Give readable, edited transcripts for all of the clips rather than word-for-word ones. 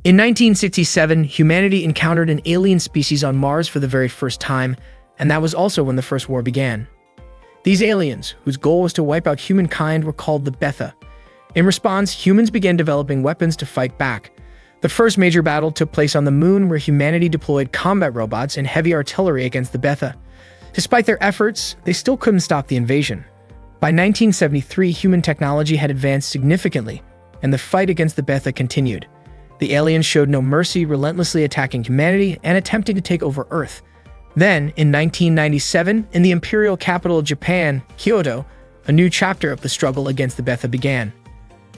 In 1967, humanity encountered an alien species on Mars for the very first time, and that was also when the First War began. These aliens, whose goal was to wipe out humankind, were called the Betha. In response, humans began developing weapons to fight back. The first major battle took place on the Moon, where humanity deployed combat robots and heavy artillery against the Betha. Despite their efforts, they still couldn't stop the invasion. By 1973, human technology had advanced significantly, and the fight against the Betha continued. The aliens showed no mercy, relentlessly attacking humanity and attempting to take over Earth. Then, in 1997, in the imperial capital of Japan, Kyoto, a new chapter of the struggle against the Betha began.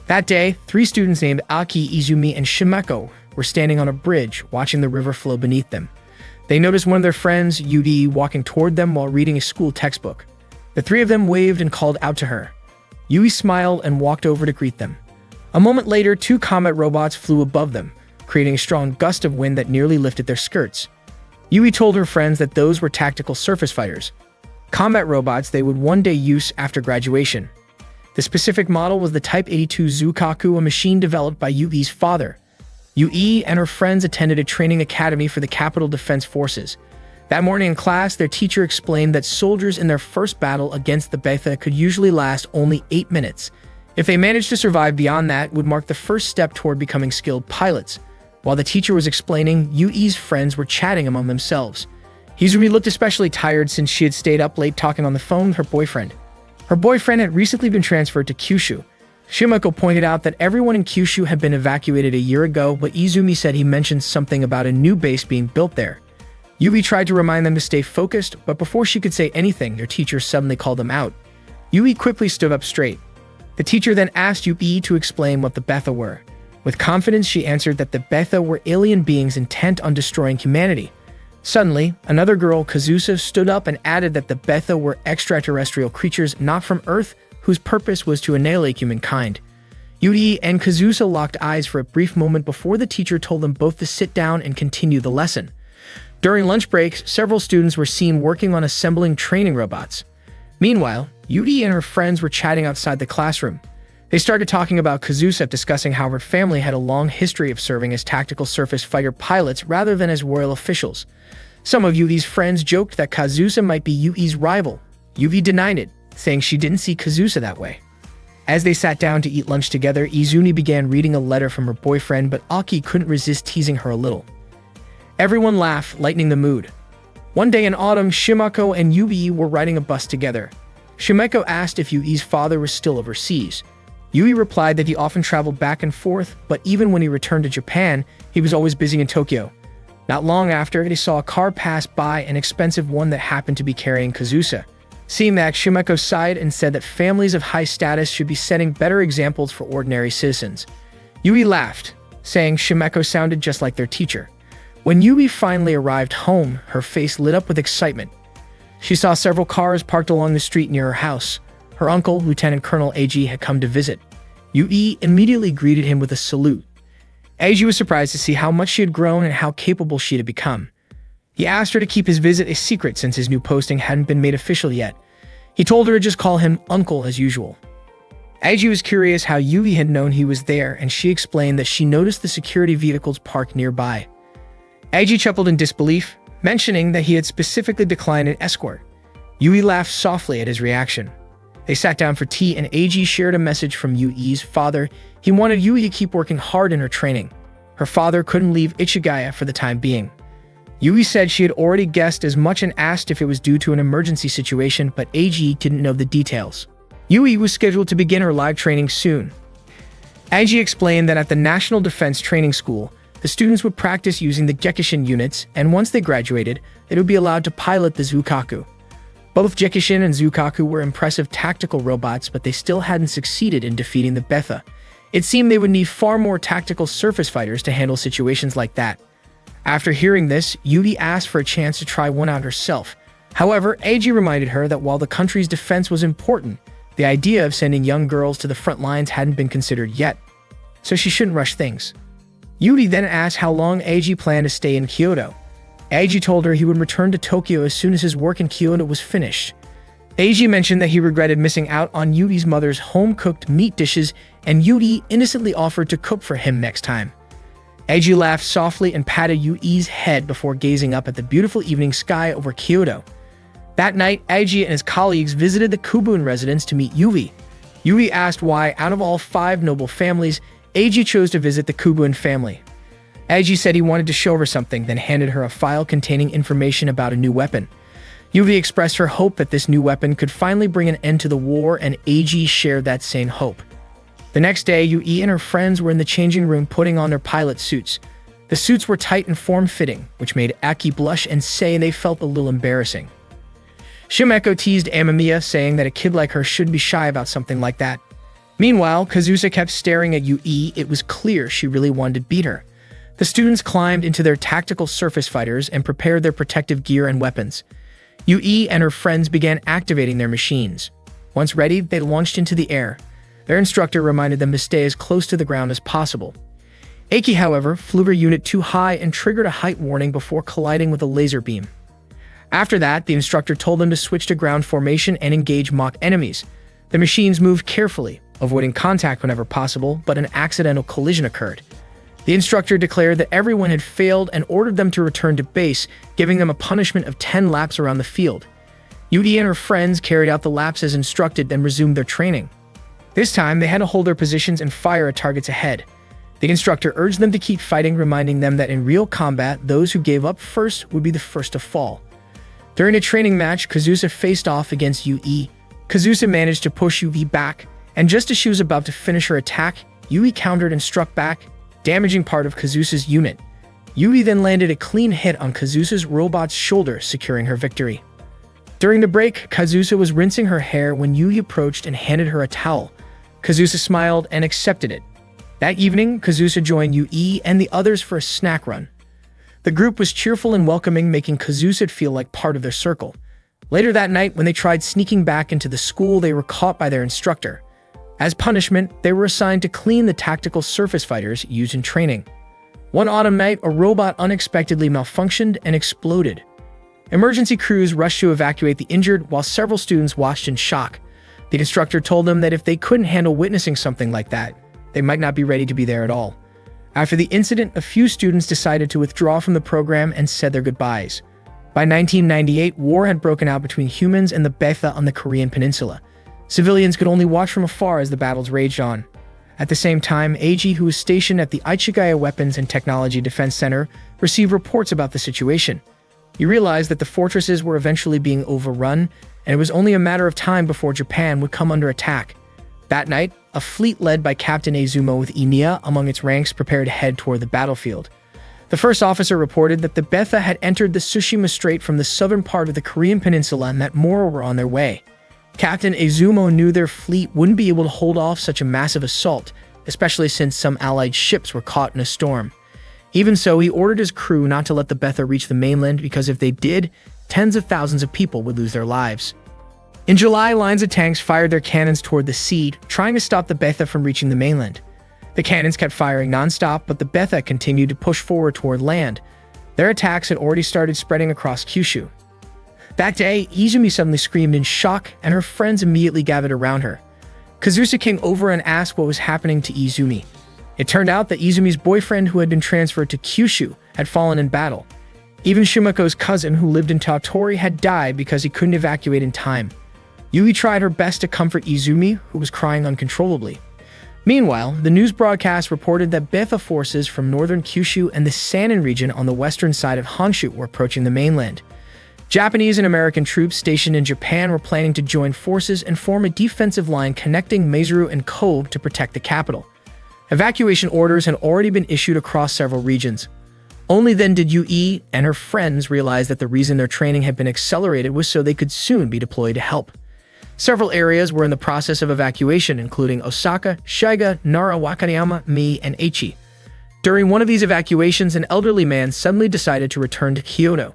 That day, 3 students named Aki, Izumi, and Shimeko were standing on a bridge, watching the river flow beneath them. They noticed one of their friends, Yudi, walking toward them while reading a school textbook. The 3 of them waved and called out to her. Yui smiled and walked over to greet them. A moment later, 2 combat robots flew above them, creating a strong gust of wind that nearly lifted their skirts. Yui told her friends that those were tactical surface fighters, combat robots they would one day use after graduation. The specific model was the Type 82 Zukaku, a machine developed by Yui's father. Yui and her friends attended a training academy for the Capital Defense Forces. That morning in class, their teacher explained that soldiers in their first battle against the Betha could usually last only 8 minutes. If they managed to survive beyond that, it would mark the first step toward becoming skilled pilots. While the teacher was explaining, Yui's friends were chatting among themselves. Izumi looked especially tired since she had stayed up late talking on the phone with her boyfriend. Her boyfriend had recently been transferred to Kyushu. Shimeko pointed out that everyone in Kyushu had been evacuated a year ago, but Izumi said he mentioned something about a new base being built there. Yui tried to remind them to stay focused, but before she could say anything, their teacher suddenly called them out. Yui quickly stood up straight. The teacher then asked Yui to explain what the Betha were. With confidence, she answered that the Betha were alien beings intent on destroying humanity. Suddenly, another girl, Kazusa, stood up and added that the Betha were extraterrestrial creatures not from Earth, whose purpose was to annihilate humankind. Yui and Kazusa locked eyes for a brief moment before the teacher told them both to sit down and continue the lesson. During lunch breaks, several students were seen working on assembling training robots. Meanwhile, Yui and her friends were chatting outside the classroom. They started talking about Kazusa, discussing how her family had a long history of serving as tactical surface fighter pilots rather than as royal officials. Some of Yui's friends joked that Kazusa might be Yui's rival. Yui denied it, saying she didn't see Kazusa that way. As they sat down to eat lunch together, Izumi began reading a letter from her boyfriend, but Aki couldn't resist teasing her a little. Everyone laughed, lightening the mood. One day in autumn, Shimeko and Yui were riding a bus together. Shimeko asked if Yui's father was still overseas. Yui replied that he often traveled back and forth, but even when he returned to Japan, he was always busy in Tokyo. Not long after, they saw a car pass by, an expensive one that happened to be carrying Kazusa. Seeing that, Shimeko sighed and said that families of high status should be setting better examples for ordinary citizens. Yui laughed, saying Shimeko sounded just like their teacher. When Yui finally arrived home, her face lit up with excitement. She saw several cars parked along the street near her house. Her uncle, Lieutenant Colonel Eiji, had come to visit. Yui immediately greeted him with a salute. Eiji was surprised to see how much she had grown and how capable she had become. He asked her to keep his visit a secret since his new posting hadn't been made official yet. He told her to just call him Uncle as usual. Eiji was curious how Yui had known he was there, and she explained that she noticed the security vehicles parked nearby. Eiji chuckled in disbelief, mentioning that he had specifically declined an escort. Yui laughed softly at his reaction. They sat down for tea, and Eiji shared a message from Yui's father. He wanted Yui to keep working hard in her training. Her father couldn't leave Ichigaya for the time being. Yui said she had already guessed as much and asked if it was due to an emergency situation, but Eiji didn't know the details. Yui was scheduled to begin her live training soon. Eiji explained that at the National Defense Training School, the students would practice using the Gekishin units, and once they graduated, they would be allowed to pilot the Zukaku. Both Gekishin and Zukaku were impressive tactical robots, but they still hadn't succeeded in defeating the Betha. It seemed they would need far more tactical surface fighters to handle situations like that. After hearing this, Yui asked for a chance to try one out herself. However, Eiji reminded her that while the country's defense was important, the idea of sending young girls to the front lines hadn't been considered yet, so she shouldn't rush things. Yui then asked how long Eiji planned to stay in Kyoto. Eiji told her he would return to Tokyo as soon as his work in Kyoto was finished. Eiji mentioned that he regretted missing out on Yui's mother's home-cooked meat dishes, and Yui innocently offered to cook for him next time. Eiji laughed softly and patted Yui's head before gazing up at the beautiful evening sky over Kyoto. That night, Eiji and his colleagues visited the Kubun residence to meet Yui. Yui asked why, out of all 5 noble families, Eiji chose to visit the Kubun family. Eiji said he wanted to show her something, then handed her a file containing information about a new weapon. Yui expressed her hope that this new weapon could finally bring an end to the war, and Eiji shared that same hope. The next day, Yui and her friends were in the changing room putting on their pilot suits. The suits were tight and form-fitting, which made Aki blush and say they felt a little embarrassing. Shimeko teased Amamiya, saying that a kid like her should be shy about something like that. Meanwhile, Kazusa kept staring at Yui. It was clear she really wanted to beat her. The students climbed into their tactical surface fighters and prepared their protective gear and weapons. Yui and her friends began activating their machines. Once ready, they launched into the air. Their instructor reminded them to stay as close to the ground as possible. Aki, however, flew her unit too high and triggered a height warning before colliding with a laser beam. After that, the instructor told them to switch to ground formation and engage mock enemies. The machines moved carefully, avoiding contact whenever possible, but an accidental collision occurred. The instructor declared that everyone had failed and ordered them to return to base, giving them a punishment of 10 laps around the field. Yui and her friends carried out the laps as instructed, then resumed their training. This time, they had to hold their positions and fire at targets ahead. The instructor urged them to keep fighting, reminding them that in real combat, those who gave up first would be the first to fall. During a training match, Kazusa faced off against Yui. Kazusa managed to push Yui back, and just as she was about to finish her attack, Yui countered and struck back, damaging part of Kazusa's unit. Yui then landed a clean hit on Kazusa's robot's shoulder, securing her victory. During the break, Kazusa was rinsing her hair when Yui approached and handed her a towel. Kazusa smiled and accepted it. That evening, Kazusa joined Yui and the others for a snack run. The group was cheerful and welcoming, making Kazusa feel like part of their circle. Later that night, when they tried sneaking back into the school, they were caught by their instructor. As punishment, they were assigned to clean the tactical surface fighters used in training. One autumn night, a robot unexpectedly malfunctioned and exploded. Emergency crews rushed to evacuate the injured, while several students watched in shock. The instructor told them that if they couldn't handle witnessing something like that, they might not be ready to be there at all. After the incident, a few students decided to withdraw from the program and said their goodbyes. By 1998, war had broken out between humans and the Betha on the Korean peninsula. Civilians could only watch from afar as the battles raged on. At the same time, Eiji, who was stationed at the Ichigaya Weapons and Technology Defense Center, received reports about the situation. He realized that the fortresses were eventually being overrun, and it was only a matter of time before Japan would come under attack. That night, a fleet led by Captain Izumo with Emiya among its ranks prepared to head toward the battlefield. The first officer reported that the Betha had entered the Tsushima Strait from the southern part of the Korean peninsula and that more were on their way. Captain Izumo knew their fleet wouldn't be able to hold off such a massive assault, especially since some allied ships were caught in a storm. Even so, he ordered his crew not to let the Betha reach the mainland, because if they did, tens of thousands of people would lose their lives. In July, lines of tanks fired their cannons toward the sea, trying to stop the Betha from reaching the mainland. The cannons kept firing non-stop, but the Betha continued to push forward toward land. Their attacks had already started spreading across Kyushu. That day, Izumi suddenly screamed in shock, and her friends immediately gathered around her. Kazusa came over and asked what was happening to Izumi. It turned out that Izumi's boyfriend, who had been transferred to Kyushu, had fallen in battle. Even Shimeko's cousin, who lived in Tottori, had died because he couldn't evacuate in time. Yui tried her best to comfort Izumi, who was crying uncontrollably. Meanwhile, the news broadcast reported that Betha forces from northern Kyushu and the Sanin region on the western side of Honshu were approaching the mainland. Japanese and American troops stationed in Japan were planning to join forces and form a defensive line connecting Maizuru and Kobe to protect the capital. Evacuation orders had already been issued across several regions. Only then did Yui and her friends realize that the reason their training had been accelerated was so they could soon be deployed to help. Several areas were in the process of evacuation, including Osaka, Shiga, Nara, Wakayama, Mie, and Aichi. During one of these evacuations, an elderly man suddenly decided to return to Kyoto.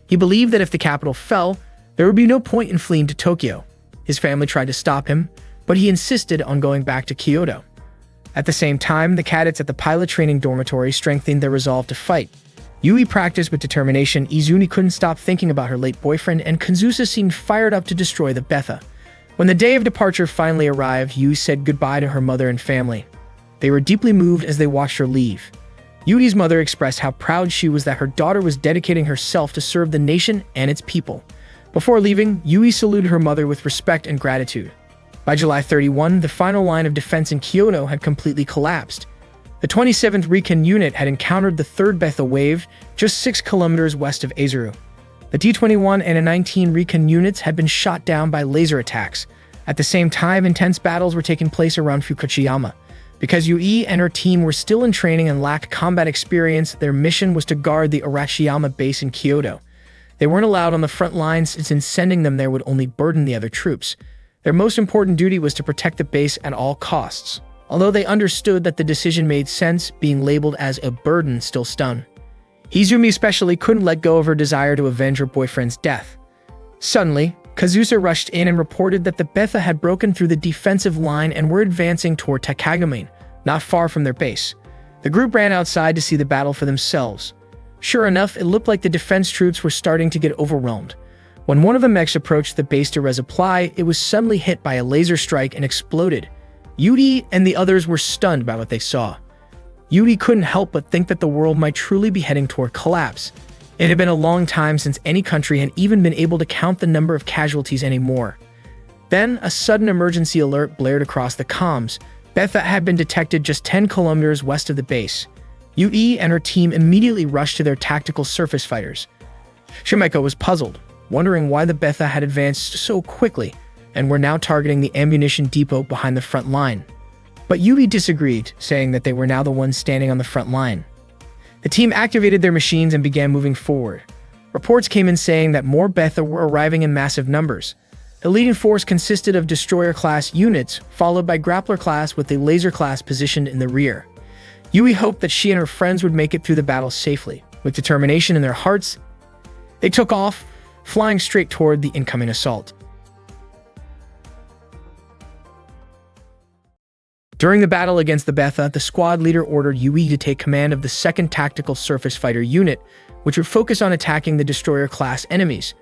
He believed that if the capital fell, there would be no point in fleeing to Tokyo. His family tried to stop him, but he insisted on going back to Kyoto. At the same time, the cadets at the pilot training dormitory strengthened their resolve to fight. Yui practiced with determination, Izumi couldn't stop thinking about her late boyfriend, and Kazusa seemed fired up to destroy the Betha. When the day of departure finally arrived, Yui said goodbye to her mother and family. They were deeply moved as they watched her leave. Yui's mother expressed how proud she was that her daughter was dedicating herself to serve the nation and its people. Before leaving, Yui saluted her mother with respect and gratitude. By July 31, the final line of defense in Kyoto had completely collapsed. The 27th Recon Unit had encountered the 3rd Betha wave just 6 kilometers west of Azuru. The D-21 and A-19 Recon units had been shot down by laser attacks. At the same time, intense battles were taking place around Fukuchiyama. Because Yui and her team were still in training and lacked combat experience, their mission was to guard the Arashiyama base in Kyoto. They weren't allowed on the front lines since sending them there would only burden the other troops. Their most important duty was to protect the base at all costs. Although they understood that the decision made sense, being labeled as a burden still stung. Izumi especially couldn't let go of her desire to avenge her boyfriend's death. Suddenly, Kazusa rushed in and reported that the Betha had broken through the defensive line and were advancing toward Takagame, not far from their base. The group ran outside to see the battle for themselves. Sure enough, it looked like the defense troops were starting to get overwhelmed. When one of the mechs approached the base to resupply, it was suddenly hit by a laser strike and exploded. Yui and the others were stunned by what they saw. Yui couldn't help but think that the world might truly be heading toward collapse. It had been a long time since any country had even been able to count the number of casualties anymore. Then, a sudden emergency alert blared across the comms. Betha had been detected just 10 kilometers west of the base. Yui and her team immediately rushed to their tactical surface fighters. Shimeko was puzzled, wondering why the Betha had advanced so quickly and were now targeting the ammunition depot behind the front line. But Yui disagreed, saying that they were now the ones standing on the front line. The team activated their machines and began moving forward. Reports came in saying that more Betha were arriving in massive numbers. The leading force consisted of destroyer-class units, followed by grappler-class with the laser-class positioned in the rear. Yui hoped that she and her friends would make it through the battle safely. With determination in their hearts, they took off, flying straight toward the incoming assault. During the battle against the Betha, the squad leader ordered Yui to take command of the 2nd Tactical Surface Fighter Unit, which would focus on attacking the destroyer-class enemies.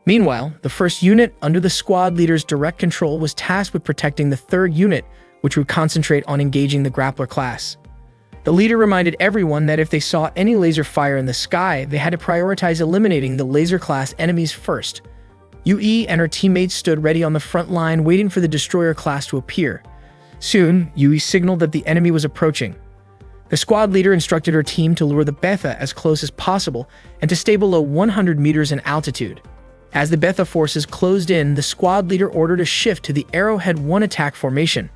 Meanwhile, the 1st unit, under the squad leader's direct control, was tasked with protecting the 3rd unit, which would concentrate on engaging the grappler class. The leader reminded everyone that if they saw any laser fire in the sky, they had to prioritize eliminating the laser-class enemies first. Yui and her teammates stood ready on the front line, waiting for the destroyer class to appear. Soon, Yui signaled that the enemy was approaching. The squad leader instructed her team to lure the Betha as close as possible and to stay below 100 meters in altitude. As the Betha forces closed in, the squad leader ordered a shift to the Arrowhead 1 attack formation.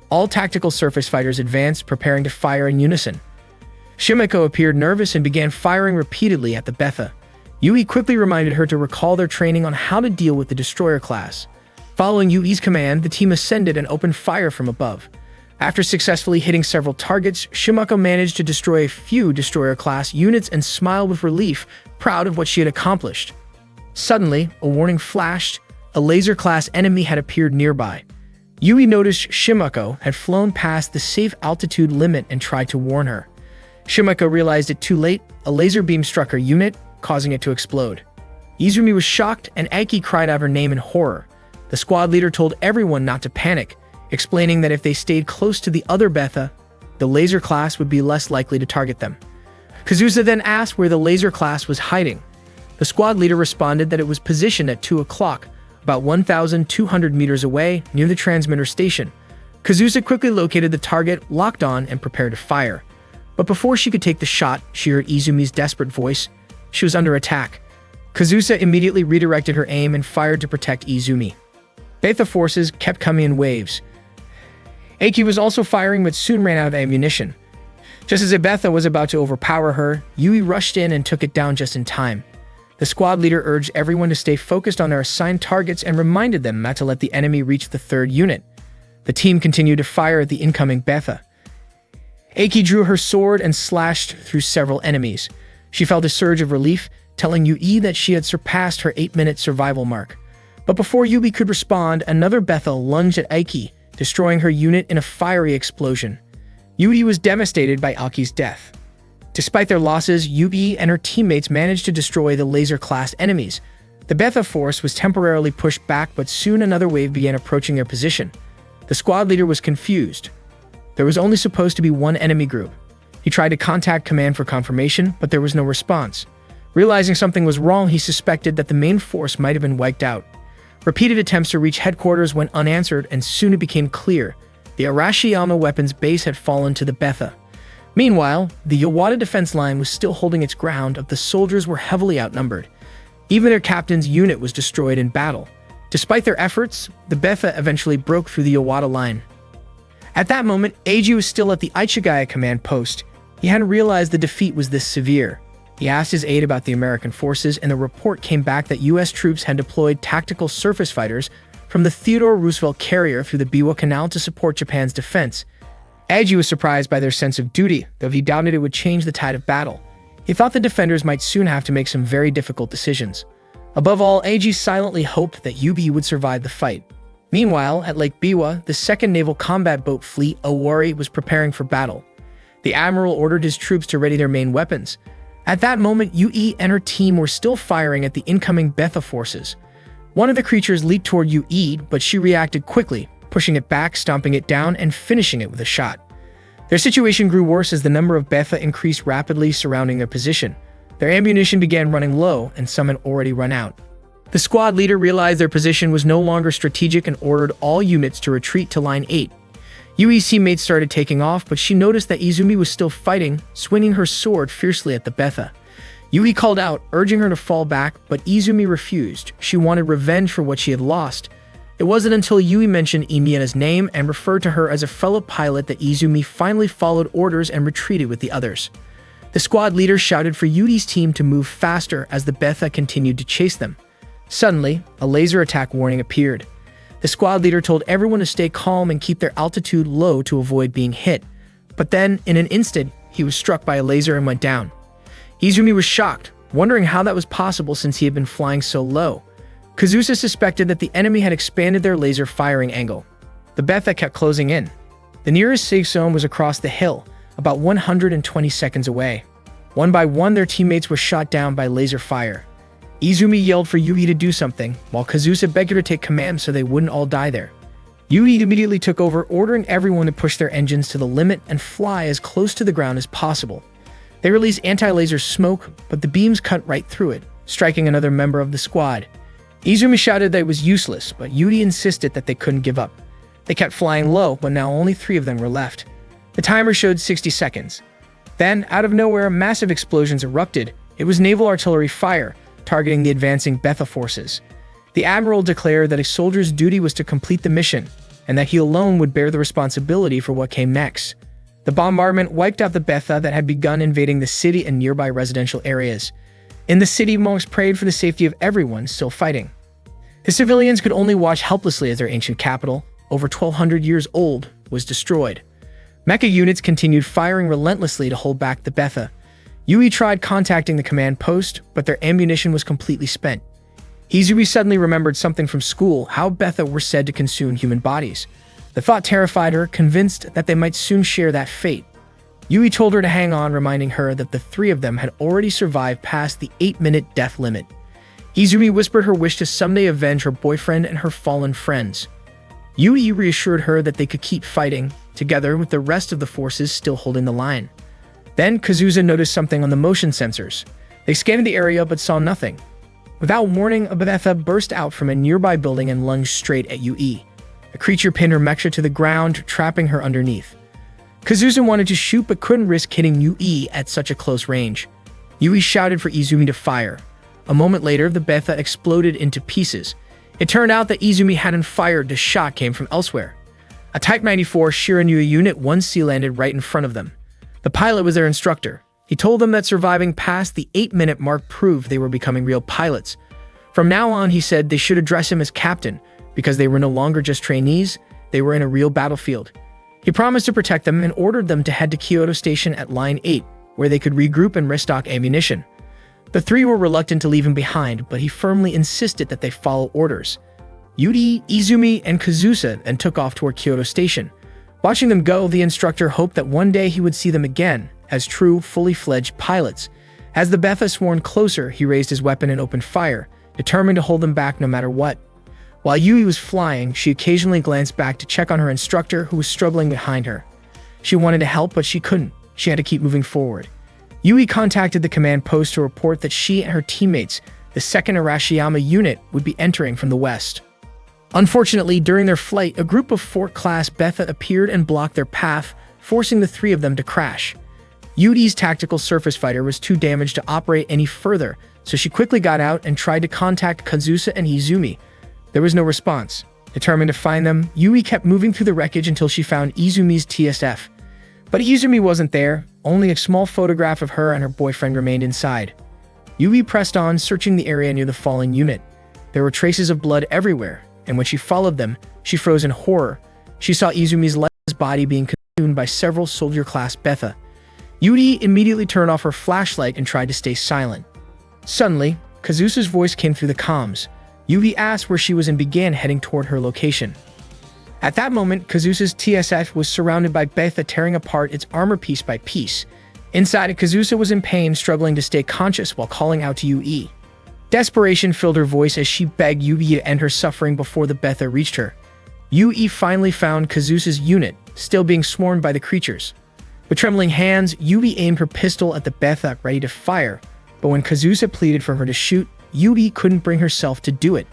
All tactical surface fighters advanced, preparing to fire in unison. Shimeko appeared nervous and began firing repeatedly at the Betha. Yui quickly reminded her to recall their training on how to deal with the destroyer class. Following Yui's command, the team ascended and opened fire from above. After successfully hitting several targets, Shimeko managed to destroy a few destroyer-class units and smiled with relief, proud of what she had accomplished. Suddenly, a warning flashed. A laser-class enemy had appeared nearby. Yui noticed Shimeko had flown past the safe altitude limit and tried to warn her. Shimeko realized it too late. A laser beam struck her unit, causing it to explode. Izumi was shocked, and Aiki cried out her name in horror. The squad leader told everyone not to panic, explaining that if they stayed close to the other Betha, the laser class would be less likely to target them. Kazusa then asked where the laser class was hiding. The squad leader responded that it was positioned at 2 o'clock, about 1,200 meters away, near the transmitter station. Kazusa quickly located the target, locked on, and prepared to fire. But before she could take the shot, she heard Izumi's desperate voice. She was under attack. Kazusa immediately redirected her aim and fired to protect Izumi. Betha forces kept coming in waves. Aiki was also firing but soon ran out of ammunition. Just as Betha was about to overpower her, Yui rushed in and took it down just in time. The squad leader urged everyone to stay focused on their assigned targets and reminded them not to let the enemy reach the 3rd unit. The team continued to fire at the incoming Betha. Aiki drew her sword and slashed through several enemies. She felt a surge of relief, telling Yui that she had surpassed her 8-minute survival mark. But before Yui could respond, another Betha lunged at Aiki, destroying her unit in a fiery explosion. Yui was devastated by Aiki's death. Despite their losses, Yui and her teammates managed to destroy the laser-class enemies. The Betha force was temporarily pushed back, but soon another wave began approaching their position. The squad leader was confused. There was only supposed to be one enemy group. He tried to contact command for confirmation, but there was no response. Realizing something was wrong, he suspected that the main force might have been wiped out. Repeated attempts to reach headquarters went unanswered, and soon it became clear the Arashiyama weapons base had fallen to the Betha. Meanwhile, the Yawata defense line was still holding its ground, but the soldiers were heavily outnumbered. Even their captain's unit was destroyed in battle. Despite their efforts, the Betha eventually broke through the Yawata line. At that moment, Eiji was still at the Ichigaya command post. He hadn't realized the defeat was this severe. He asked his aide about the American forces, and the report came back that U.S. troops had deployed tactical surface fighters from the Theodore Roosevelt carrier through the Biwa Canal to support Japan's defense. Eiji was surprised by their sense of duty, though he doubted it would change the tide of battle. He thought the defenders might soon have to make some very difficult decisions. Above all, Eiji silently hoped that UB would survive the fight. Meanwhile, at Lake Biwa, the 2nd Naval Combat Boat Fleet, Owari, was preparing for battle. The admiral ordered his troops to ready their main weapons. At that moment, Yui and her team were still firing at the incoming Betha forces. One of the creatures leaped toward Yui, but she reacted quickly, pushing it back, stomping it down, and finishing it with a shot. Their situation grew worse as the number of Betha increased rapidly surrounding their position. Their ammunition began running low, and some had already run out. The squad leader realized their position was no longer strategic and ordered all units to retreat to Line 8. Yui's teammates started taking off, but she noticed that Izumi was still fighting, swinging her sword fiercely at the Betha. Yui called out, urging her to fall back, but Izumi refused. She wanted revenge for what she had lost. It wasn't until Yui mentioned Imiena's name and referred to her as a fellow pilot that Izumi finally followed orders and retreated with the others. The squad leader shouted for Yui's team to move faster as the Betha continued to chase them. Suddenly, a laser attack warning appeared. The squad leader told everyone to stay calm and keep their altitude low to avoid being hit. But then, in an instant, he was struck by a laser and went down. Izumi was shocked, wondering how that was possible since he had been flying so low. Kazusa suspected that the enemy had expanded their laser firing angle. The Betha kept closing in. The nearest safe zone was across the hill, about 120 seconds away. One by one, their teammates were shot down by laser fire. Izumi yelled for Yui to do something, while Kazusa begged her to take command so they wouldn't all die there. Yui immediately took over, ordering everyone to push their engines to the limit and fly as close to the ground as possible. They released anti-laser smoke, but the beams cut right through it, striking another member of the squad. Izumi shouted that it was useless, but Yui insisted that they couldn't give up. They kept flying low, but now only 3 of them were left. The timer showed 60 seconds. Then, out of nowhere, massive explosions erupted. It was naval artillery fire, targeting the advancing Betha forces. The admiral declared that a soldier's duty was to complete the mission, and that he alone would bear the responsibility for what came next. The bombardment wiped out the Betha that had begun invading the city and nearby residential areas. In the city, monks prayed for the safety of everyone still fighting. The civilians could only watch helplessly as their ancient capital, over 1,200 years old, was destroyed. Mecha units continued firing relentlessly to hold back the Betha. Yui tried contacting the command post, but their ammunition was completely spent. Izumi suddenly remembered something from school, how Betha were said to consume human bodies. The thought terrified her, convinced that they might soon share that fate. Yui told her to hang on, reminding her that the 3 of them had already survived past the 8-minute death limit. Izumi whispered her wish to someday avenge her boyfriend and her fallen friends. Yui reassured her that they could keep fighting, together with the rest of the forces still holding the line. Then Kazusa noticed something on the motion sensors. They scanned the area but saw nothing. Without warning, a Betha burst out from a nearby building and lunged straight at Yui. The creature pinned her mecha to the ground, trapping her underneath. Kazusa wanted to shoot but couldn't risk hitting Yui at such a close range. Yui shouted for Izumi to fire. A moment later, the Betha exploded into pieces. It turned out that Izumi hadn't fired, the shot came from elsewhere. A Type 94 Shiranui Unit 1C landed right in front of them. The pilot was their instructor. He told them that surviving past the 8-minute mark proved they were becoming real pilots. From now on, he said they should address him as captain, because they were no longer just trainees, they were in a real battlefield. He promised to protect them and ordered them to head to Kyoto Station at Line 8, where they could regroup and restock ammunition. The 3 were reluctant to leave him behind, but he firmly insisted that they follow orders. Yui, Izumi, and Kazusa then took off toward Kyoto Station. Watching them go, the instructor hoped that one day he would see them again, as true, fully fledged pilots. As the Betha swarmed closer, he raised his weapon and opened fire, determined to hold them back no matter what. While Yui was flying, she occasionally glanced back to check on her instructor, who was struggling behind her. She wanted to help, but she couldn't. she had to keep moving forward. Yui contacted the command post to report that she and her teammates, the 2nd Arashiyama unit, would be entering from the west. Unfortunately, during their flight, a group of Fort-class Betha appeared and blocked their path, forcing the 3 of them to crash. Yui's tactical surface fighter was too damaged to operate any further, so she quickly got out and tried to contact Kazusa and Izumi. There was no response. Determined to find them, Yui kept moving through the wreckage until she found Izumi's TSF. But Izumi wasn't there, only a small photograph of her and her boyfriend remained inside. Yui pressed on, searching the area near the fallen unit. There were traces of blood everywhere, and when she followed them, she froze in horror. She saw Izumi's lifeless body being consumed by several soldier-class Betha. Yui immediately turned off her flashlight and tried to stay silent. Suddenly, Kazusa's voice came through the comms. Yui asked where she was and began heading toward her location. At that moment, Kazusa's TSF was surrounded by Betha, tearing apart its armor piece by piece. Inside, Kazusa was in pain, struggling to stay conscious while calling out to Yui. Desperation filled her voice as she begged Yui to end her suffering before the Betha reached her. Yui finally found Kazusa's unit, still being swarmed by the creatures. With trembling hands, Yui aimed her pistol at the Betha, ready to fire, but when Kazusa pleaded for her to shoot, Yui couldn't bring herself to do it.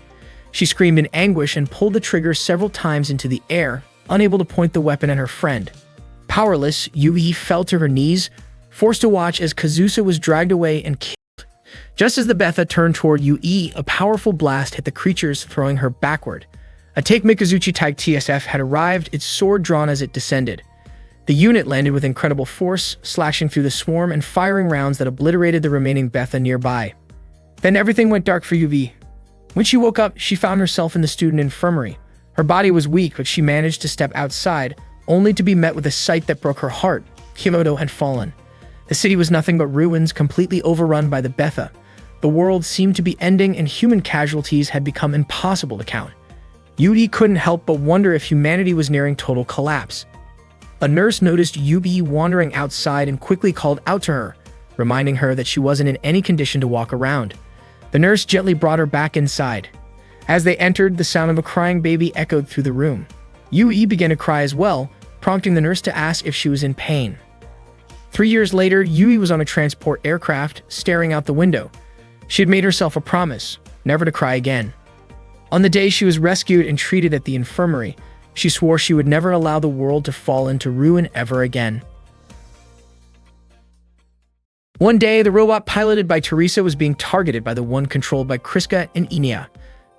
She screamed in anguish and pulled the trigger several times into the air, unable to point the weapon at her friend. Powerless, Yui fell to her knees, forced to watch as Kazusa was dragged away and killed. Just as the Betha turned toward Yui, a powerful blast hit the creatures, throwing her backward. A Take Mikazuchi Type TSF had arrived, its sword drawn as it descended. The unit landed with incredible force, slashing through the swarm and firing rounds that obliterated the remaining Betha nearby. Then everything went dark for Yui. When she woke up, she found herself in the student infirmary. Her body was weak, but she managed to step outside, only to be met with a sight that broke her heart. Kyoto had fallen. The city was nothing but ruins, completely overrun by the Betha. The world seemed to be ending, and human casualties had become impossible to count. Yui couldn't help but wonder if humanity was nearing total collapse. A nurse noticed Yui wandering outside and quickly called out to her, reminding her that she wasn't in any condition to walk around. The nurse gently brought her back inside. As they entered, the sound of a crying baby echoed through the room. Yui began to cry as well, prompting the nurse to ask if she was in pain. 3 years later, Yui was on a transport aircraft, staring out the window. She had made herself a promise, never to cry again. On the day she was rescued and treated at the infirmary, she swore she would never allow the world to fall into ruin ever again. One day, the robot piloted by Teresa was being targeted by the one controlled by Kriska and Inia.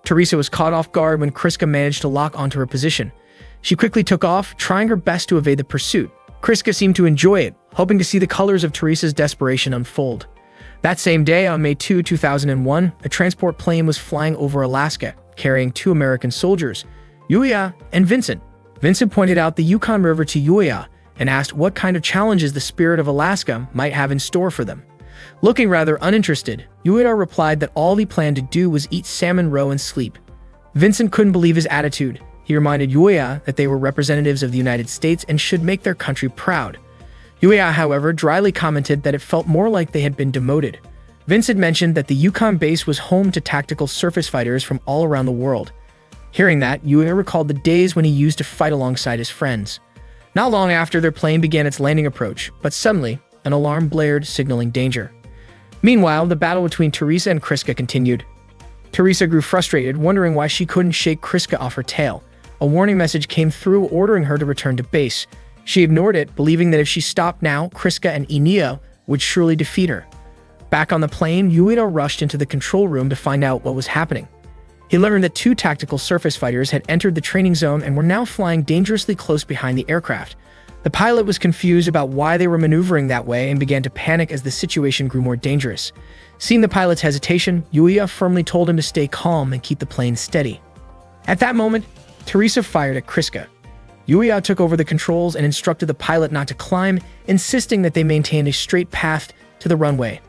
Teresa was caught off guard when Kriska managed to lock onto her position. She quickly took off, trying her best to evade the pursuit. Kriska seemed to enjoy it, hoping to see the colors of Teresa's desperation unfold. That same day, on May 2, 2001, a transport plane was flying over Alaska, carrying 2 American soldiers, Yuya and Vincent. Vincent pointed out the Yukon River to Yuya and asked what kind of challenges the Spirit of Alaska might have in store for them. Looking rather uninterested, Yuya replied that all he planned to do was eat salmon roe and sleep. Vincent couldn't believe his attitude. He reminded Yuya that they were representatives of the United States and should make their country proud. Yuya, however, dryly commented that it felt more like they had been demoted. Vincent mentioned that the Yukon base was home to tactical surface fighters from all around the world. Hearing that, Yuya recalled the days when he used to fight alongside his friends. Not long after, their plane began its landing approach, but suddenly, an alarm blared, signaling danger. Meanwhile, the battle between Teresa and Kriska continued. Teresa grew frustrated, wondering why she couldn't shake Kriska off her tail. A warning message came through ordering her to return to base. She ignored it, believing that if she stopped now, Kriska and Inia would surely defeat her. Back on the plane, Yuya rushed into the control room to find out what was happening. He learned that 2 tactical surface fighters had entered the training zone and were now flying dangerously close behind the aircraft. The pilot was confused about why they were maneuvering that way and began to panic as the situation grew more dangerous. Seeing the pilot's hesitation, Yuya firmly told him to stay calm and keep the plane steady. At that moment, Teresa fired at Kriska. Yuya took over the controls and instructed the pilot not to climb, insisting that they maintain a straight path to the runway.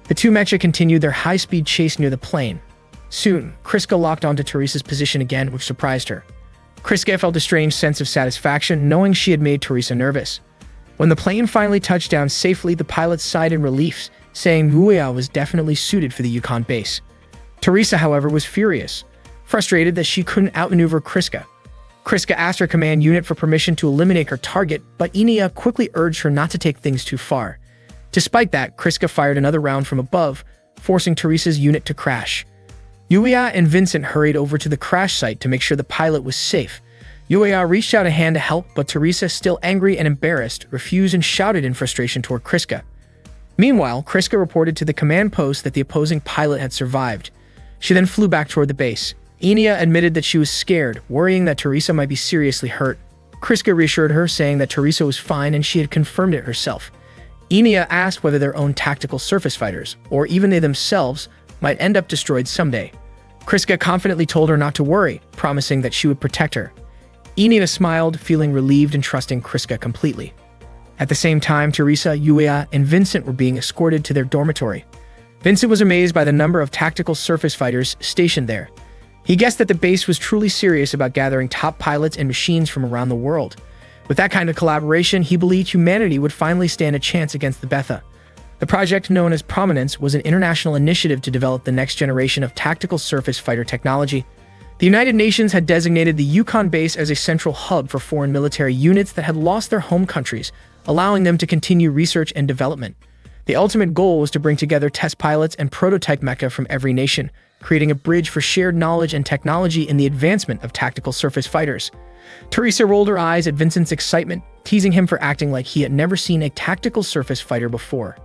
The 2 mecha continued their high-speed chase near the plane. Soon, Kriska locked onto Teresa's position again, which surprised her. Kriska felt a strange sense of satisfaction, knowing she had made Teresa nervous. When the plane finally touched down safely, the pilot sighed in relief, saying Yuya was definitely suited for the Yukon base. Teresa, however, was furious, frustrated that she couldn't outmaneuver Kriska. Kriska asked her command unit for permission to eliminate her target, but Enia quickly urged her not to take things too far. Despite that, Kriska fired another round from above, forcing Teresa's unit to crash. Yuya and Vincent hurried over to the crash site to make sure the pilot was safe. Yuya reached out a hand to help, but Teresa, still angry and embarrassed, refused and shouted in frustration toward Kriska. Meanwhile, Kriska reported to the command post that the opposing pilot had survived. She then flew back toward the base. Enia admitted that she was scared, worrying that Teresa might be seriously hurt. Kriska reassured her, saying that Teresa was fine and she had confirmed it herself. Enia asked whether their own tactical surface fighters, or even they themselves, might end up destroyed someday. Kriska confidently told her not to worry, promising that she would protect her. Enia smiled, feeling relieved and trusting Kriska completely. At the same time, Teresa, Yuya, and Vincent were being escorted to their dormitory. Vincent was amazed by the number of tactical surface fighters stationed there. He guessed that the base was truly serious about gathering top pilots and machines from around the world. With that kind of collaboration, he believed humanity would finally stand a chance against the Betha. The project, known as Prominence, was an international initiative to develop the next generation of tactical surface fighter technology. The United Nations had designated the Yukon base as a central hub for foreign military units that had lost their home countries, allowing them to continue research and development. The ultimate goal was to bring together test pilots and prototype mecha from every nation, creating a bridge for shared knowledge and technology in the advancement of tactical surface fighters. Teresa rolled her eyes at Vincent's excitement, teasing him for acting like he had never seen a tactical surface fighter before.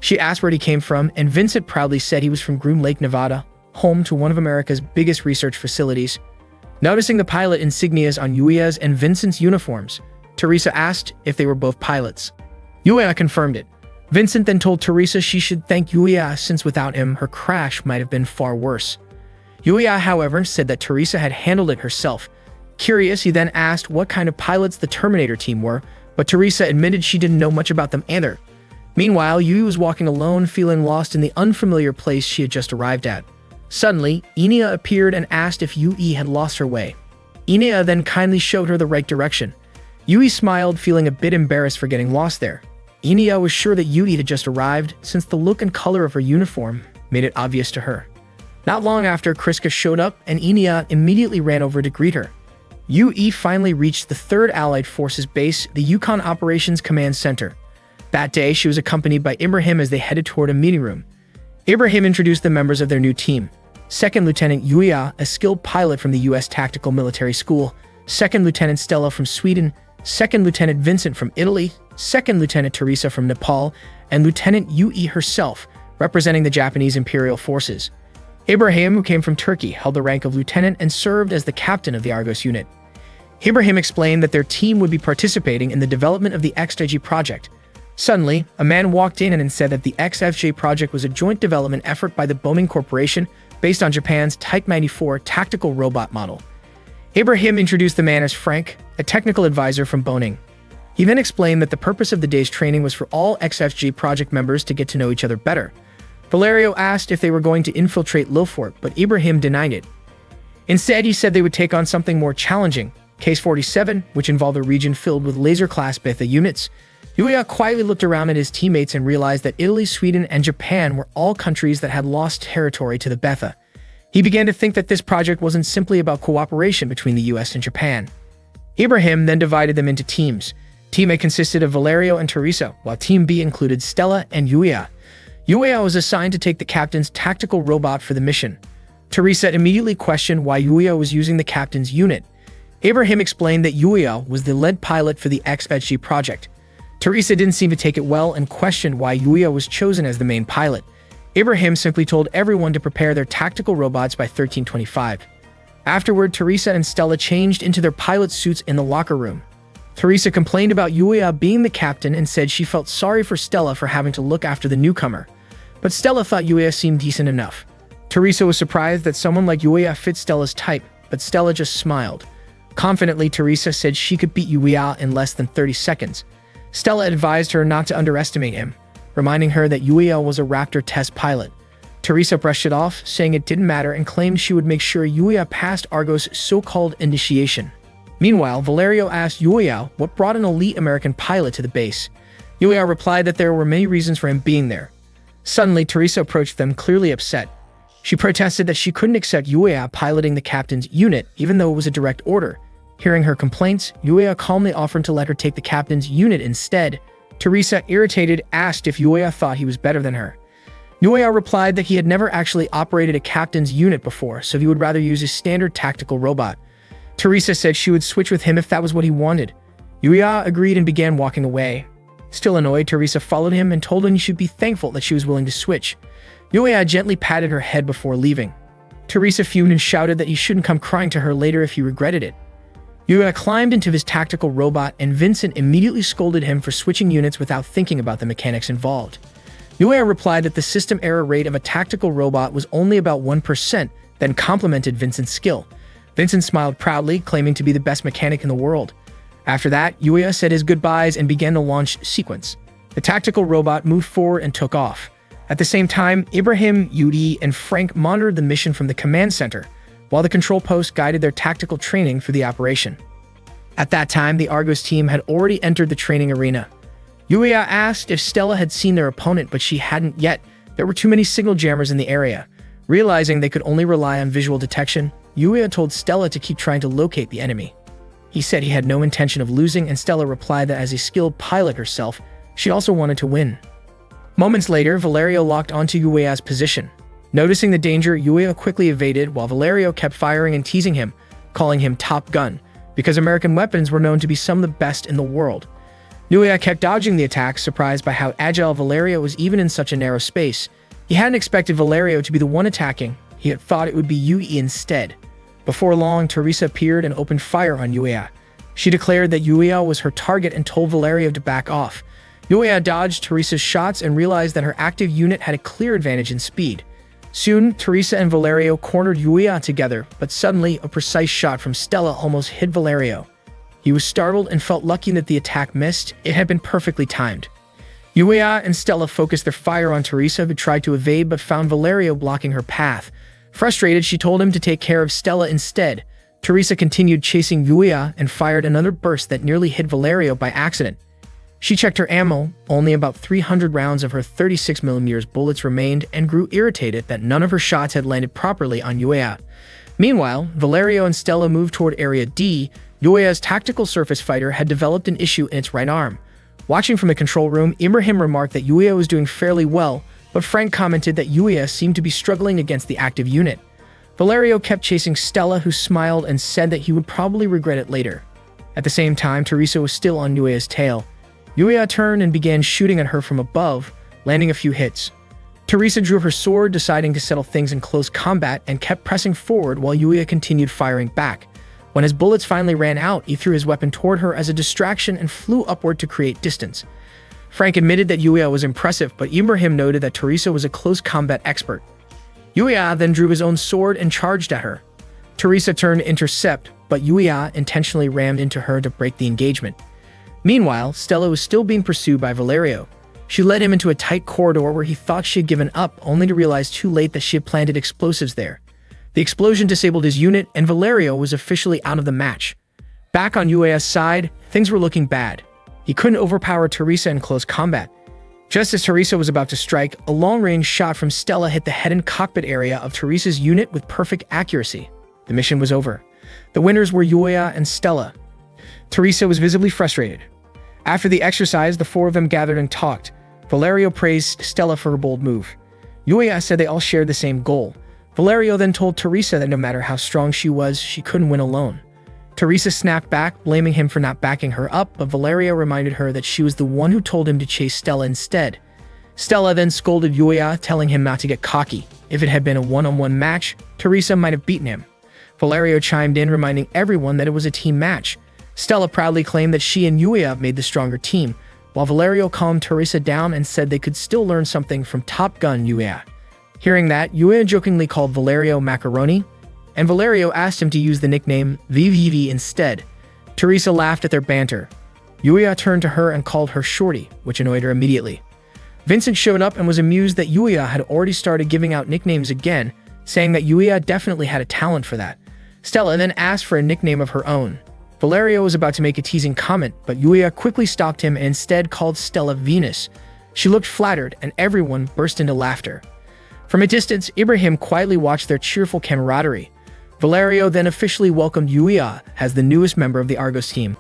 She asked where he came from, and Vincent proudly said he was from Groom Lake, Nevada, home to one of America's biggest research facilities. Noticing the pilot insignias on Yuya's and Vincent's uniforms, Teresa asked if they were both pilots. Yuya confirmed it. Vincent then told Teresa she should thank Yuya, since without him, her crash might have been far worse. Yuya, however, said that Teresa had handled it herself. Curious, he then asked what kind of pilots the Terminator team were, but Teresa admitted she didn't know much about them either. Meanwhile, Yui was walking alone, feeling lost in the unfamiliar place she had just arrived at. Suddenly, Enia appeared and asked if Yui had lost her way. Enia then kindly showed her the right direction. Yui smiled, feeling a bit embarrassed for getting lost there. Enia was sure that Yui had just arrived, since the look and color of her uniform made it obvious to her. Not long after, Kriska showed up, and Enia immediately ran over to greet her. Yui finally reached the 3rd Allied Forces base, the Yukon Operations Command Center. That day, she was accompanied by Ibrahim as they headed toward a meeting room. Ibrahim introduced the members of their new team. 2nd Lieutenant Yuya, a skilled pilot from the U.S. Tactical Military School, 2nd Lieutenant Stella from Sweden, 2nd Lieutenant Vincent from Italy, 2nd Lieutenant Teresa from Nepal, and Lieutenant Yui herself, representing the Japanese Imperial Forces. Ibrahim, who came from Turkey, held the rank of lieutenant and served as the captain of the Argos unit. Ibrahim explained that their team would be participating in the development of the XFJ project. Suddenly, a man walked in and said that the XFJ project was a joint development effort by the Boeing Corporation based on Japan's Type 94 tactical robot model. Ibrahim introduced the man as Frank, a technical advisor from Boeing. He then explained that the purpose of the day's training was for all XFJ project members to get to know each other better. Valerio asked if they were going to infiltrate Lilfort, but Ibrahim denied it. Instead, he said they would take on something more challenging, Case 47, which involved a region filled with laser-class Betha units. Yuya quietly looked around at his teammates and realized that Italy, Sweden, and Japan were all countries that had lost territory to the Betha. He began to think that this project wasn't simply about cooperation between the US and Japan. Ibrahim then divided them into teams. Team A consisted of Valerio and Teresa, while Team B included Stella and Yuya. Yuya was assigned to take the captain's tactical robot for the mission. Teresa immediately questioned why Yuya was using the captain's unit. Ibrahim explained that Yuya was the lead pilot for the XFG project. Teresa didn't seem to take it well and questioned why Yuya was chosen as the main pilot. Ibrahim simply told everyone to prepare their tactical robots by 1325. Afterward, Teresa and Stella changed into their pilot suits in the locker room. Teresa complained about Yuya being the captain and said she felt sorry for Stella for having to look after the newcomer. But Stella thought Yuya seemed decent enough. Teresa was surprised that someone like Yuya fit Stella's type, but Stella just smiled. Confidently, Teresa said she could beat Yuya in less than 30 seconds. Stella advised her not to underestimate him, reminding her that Yuya was a Raptor test pilot. Teresa brushed it off, saying it didn't matter, and claimed she would make sure Yuya passed Argos' so-called initiation. Meanwhile, Valerio asked Yuya what brought an elite American pilot to the base. Yuya replied that there were many reasons for him being there. Suddenly, Teresa approached them, clearly upset. She protested that she couldn't accept Yuya piloting the captain's unit, even though it was a direct order. Hearing her complaints, Yuya calmly offered to let her take the captain's unit instead. Teresa, irritated, asked if Yuya thought he was better than her. Yuya replied that he had never actually operated a captain's unit before, so he would rather use his standard tactical robot. Teresa said she would switch with him if that was what he wanted. Yuya agreed and began walking away. Still annoyed, Teresa followed him and told him he should be thankful that she was willing to switch. Yuya gently patted her head before leaving. Teresa fumed and shouted that he shouldn't come crying to her later if he regretted it. Yuya climbed into his tactical robot and Vincent immediately scolded him for switching units without thinking about the mechanics involved. Yuya replied that the system error rate of a tactical robot was only about 1%, then complimented Vincent's skill. Vincent smiled proudly, claiming to be the best mechanic in the world. After that, Yuya said his goodbyes and began the launch sequence. The tactical robot moved forward and took off. At the same time, Ibrahim, Yudi, and Frank monitored the mission from the command center, while the control post guided their tactical training through the operation. At that time, the Argos team had already entered the training arena. Yuya asked if Stella had seen their opponent, but she hadn't yet. There were too many signal jammers in the area. Realizing they could only rely on visual detection, Yuya told Stella to keep trying to locate the enemy. He said he had no intention of losing, and Stella replied that as a skilled pilot herself, she also wanted to win. Moments later, Valerio locked onto Yuya's position. Noticing the danger, Yuya quickly evaded while Valerio kept firing and teasing him, calling him Top Gun, because American weapons were known to be some of the best in the world. Yuya kept dodging the attacks, surprised by how agile Valerio was even in such a narrow space. He hadn't expected Valerio to be the one attacking. He had thought it would be Yui instead. Before long, Teresa appeared and opened fire on Yuya. She declared that Yuya was her target and told Valerio to back off. Yuya dodged Teresa's shots and realized that her active unit had a clear advantage in speed. Soon, Teresa and Valerio cornered Yuya together, but suddenly, a precise shot from Stella almost hit Valerio. He was startled and felt lucky that the attack missed. It had been perfectly timed. Yuya and Stella focused their fire on Teresa, who tried to evade but found Valerio blocking her path. Frustrated, she told him to take care of Stella instead. Teresa continued chasing Yuya and fired another burst that nearly hit Valerio by accident. She checked her ammo. Only about 300 rounds of her 36mm bullets remained and grew irritated that none of her shots had landed properly on Yuya. Meanwhile, Valerio and Stella moved toward Area D. Yuya's tactical surface fighter had developed an issue in its right arm. Watching from the control room, Ibrahim remarked that Yuya was doing fairly well, but Frank commented that Yuya seemed to be struggling against the active unit. Valerio kept chasing Stella, who smiled and said that he would probably regret it later. At the same time, Teresa was still on Yuya's tail. Yuya turned and began shooting at her from above, landing a few hits. Teresa drew her sword, deciding to settle things in close combat, and kept pressing forward while Yuya continued firing back. When his bullets finally ran out, he threw his weapon toward her as a distraction and flew upward to create distance. Frank admitted that Yuya was impressive, but Ibrahim noted that Teresa was a close combat expert. Yuya then drew his own sword and charged at her. Teresa turned to intercept, but Yuya intentionally rammed into her to break the engagement. Meanwhile, Stella was still being pursued by Valerio. She led him into a tight corridor where he thought she had given up, only to realize too late that she had planted explosives there. The explosion disabled his unit, and Valerio was officially out of the match. Back on Yuya's side, things were looking bad. He couldn't overpower Teresa in close combat. Just as Teresa was about to strike, a long-range shot from Stella hit the head and cockpit area of Teresa's unit with perfect accuracy. The mission was over. The winners were Yuya and Stella. Teresa was visibly frustrated. After the exercise, the four of them gathered and talked. Valerio praised Stella for her bold move. Yuya said they all shared the same goal. Valerio then told Teresa that no matter how strong she was, she couldn't win alone. Teresa snapped back, blaming him for not backing her up, but Valerio reminded her that she was the one who told him to chase Stella instead. Stella then scolded Yuya, telling him not to get cocky. If it had been a one-on-one match, Teresa might have beaten him. Valerio chimed in, reminding everyone that it was a team match. Stella proudly claimed that she and Yuya made the stronger team, while Valerio calmed Teresa down and said they could still learn something from Top Gun Yuya. Hearing that, Yuya jokingly called Valerio Macaroni, and Valerio asked him to use the nickname VVV instead. Teresa laughed at their banter. Yuya turned to her and called her Shorty, which annoyed her immediately. Vincent showed up and was amused that Yuya had already started giving out nicknames again, saying that Yuya definitely had a talent for that. Stella then asked for a nickname of her own. Valerio was about to make a teasing comment, but Yuya quickly stopped him and instead called Stella Venus. She looked flattered, and everyone burst into laughter. From a distance, Ibrahim quietly watched their cheerful camaraderie. Valerio then officially welcomed Yuya as the newest member of the Argos team.